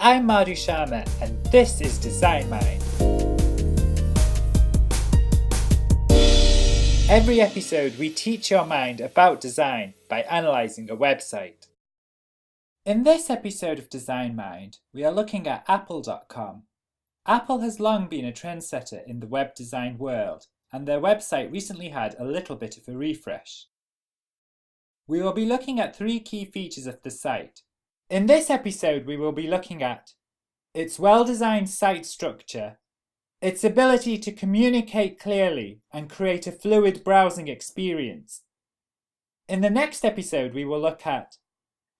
I'm Madhu Sharma and this is Design Mind. Every episode we teach your mind about design by analysing a website. In this episode of Design Mind, we are looking at Apple.com. Apple has long been a trendsetter in the web design world, and their website recently had a little bit of a refresh. We will be looking at three key features of the site. In this episode, we will be looking at its well-designed site structure, its ability to communicate clearly and create a fluid browsing experience. In the next episode, we will look at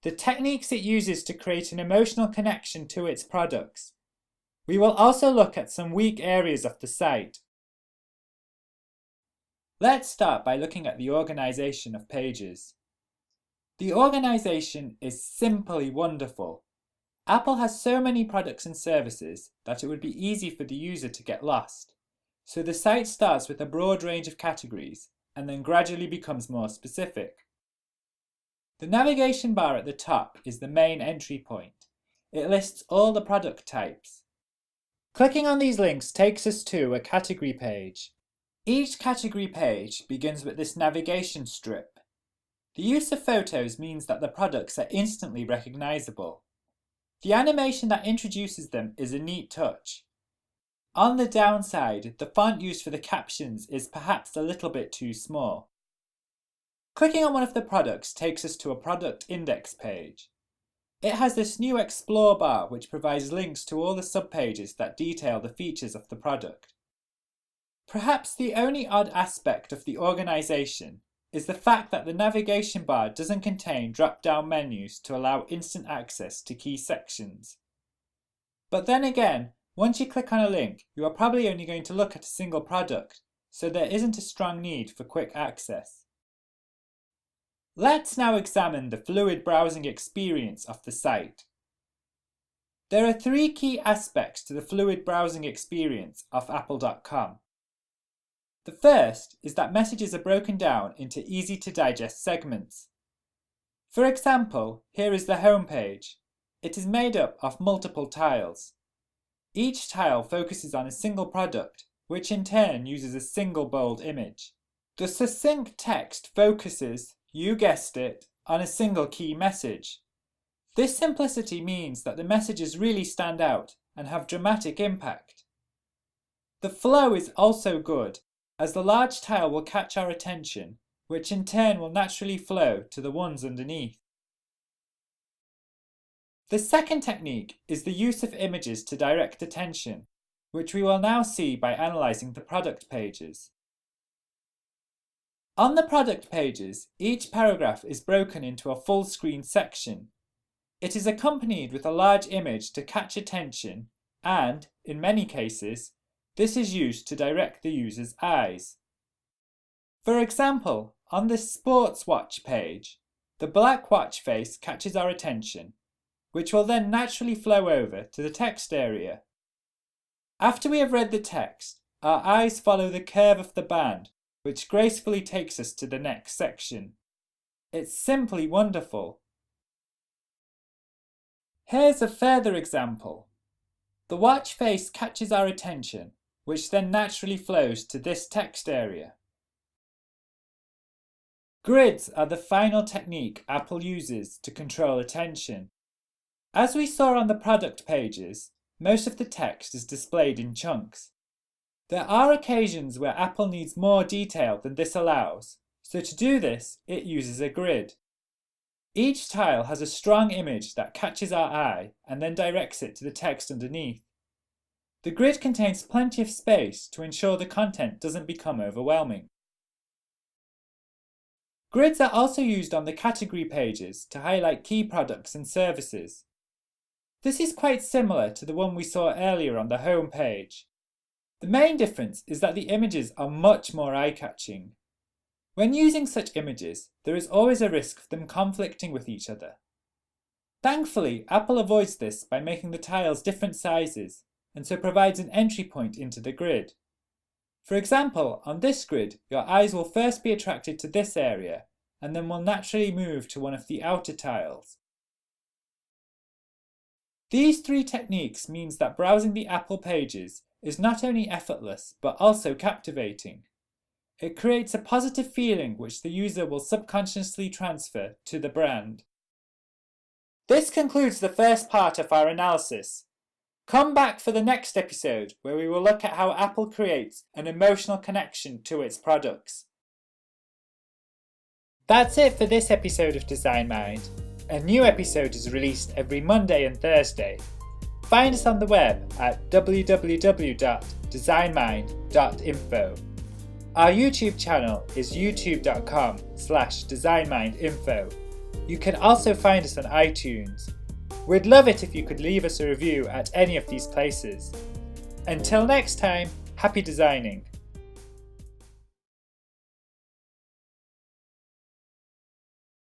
the techniques it uses to create an emotional connection to its products. We will also look at some weak areas of the site. Let's start by looking at the organization of pages. The organization is simply wonderful. Apple has so many products and services that it would be easy for the user to get lost. So the site starts with a broad range of categories and then gradually becomes more specific. The navigation bar at the top is the main entry point. It lists all the product types. Clicking on these links takes us to a category page. Each category page begins with this navigation strip. The use of photos means that the products are instantly recognizable. The animation that introduces them is a neat touch. On the downside, the font used for the captions is perhaps a little bit too small. Clicking on one of the products takes us to a product index page. It has this new Explore bar which provides links to all the subpages that detail the features of the product. Perhaps the only odd aspect of the organization is the fact that the navigation bar doesn't contain drop-down menus to allow instant access to key sections. But then again, once you click on a link, you are probably only going to look at a single product, so there isn't a strong need for quick access. Let's now examine the fluid browsing experience of the site. There are three key aspects to the fluid browsing experience of Apple.com. The first is that messages are broken down into easy-to-digest segments. For example, here is the home page. It is made up of multiple tiles. Each tile focuses on a single product, which in turn uses a single bold image. The succinct text focuses, you guessed it, on a single key message. This simplicity means that the messages really stand out and have dramatic impact. The flow is also good, as the large tile will catch our attention, which in turn will naturally flow to the ones underneath. The second technique is the use of images to direct attention, which we will now see by analysing the product pages. On the product pages, each paragraph is broken into a full screen section. It is accompanied with a large image to catch attention and, in many cases, this is used to direct the user's eyes. For example, on this sports watch page, the black watch face catches our attention, which will then naturally flow over to the text area. After we have read the text, our eyes follow the curve of the band, which gracefully takes us to the next section. It's simply wonderful. Here's a further example. The watch face catches our attention, which then naturally flows to this text area. Grids are the final technique Apple uses to control attention. As we saw on the product pages, most of the text is displayed in chunks. There are occasions where Apple needs more detail than this allows, so to do this, it uses a grid. Each tile has a strong image that catches our eye and then directs it to the text underneath. The grid contains plenty of space to ensure the content doesn't become overwhelming. Grids are also used on the category pages to highlight key products and services. This is quite similar to the one we saw earlier on the home page. The main difference is that the images are much more eye-catching. When using such images, there is always a risk of them conflicting with each other. Thankfully, Apple avoids this by making the tiles different sizes, and so provides an entry point into the grid. For example, on this grid, your eyes will first be attracted to this area, and then will naturally move to one of the outer tiles. These three techniques means that browsing the Apple pages is not only effortless but also captivating. It creates a positive feeling which the user will subconsciously transfer to the brand. This concludes the first part of our analysis. Come back for the next episode where we will look at how Apple creates an emotional connection to its products. That's it for this episode of Design Mind. A new episode is released every Monday and Thursday. Find us on the web at www.designmind.info. Our YouTube channel is youtube.com/designmindinfo. You can also find us on iTunes. We'd love it if you could leave us a review at any of these places. Until next time, happy designing!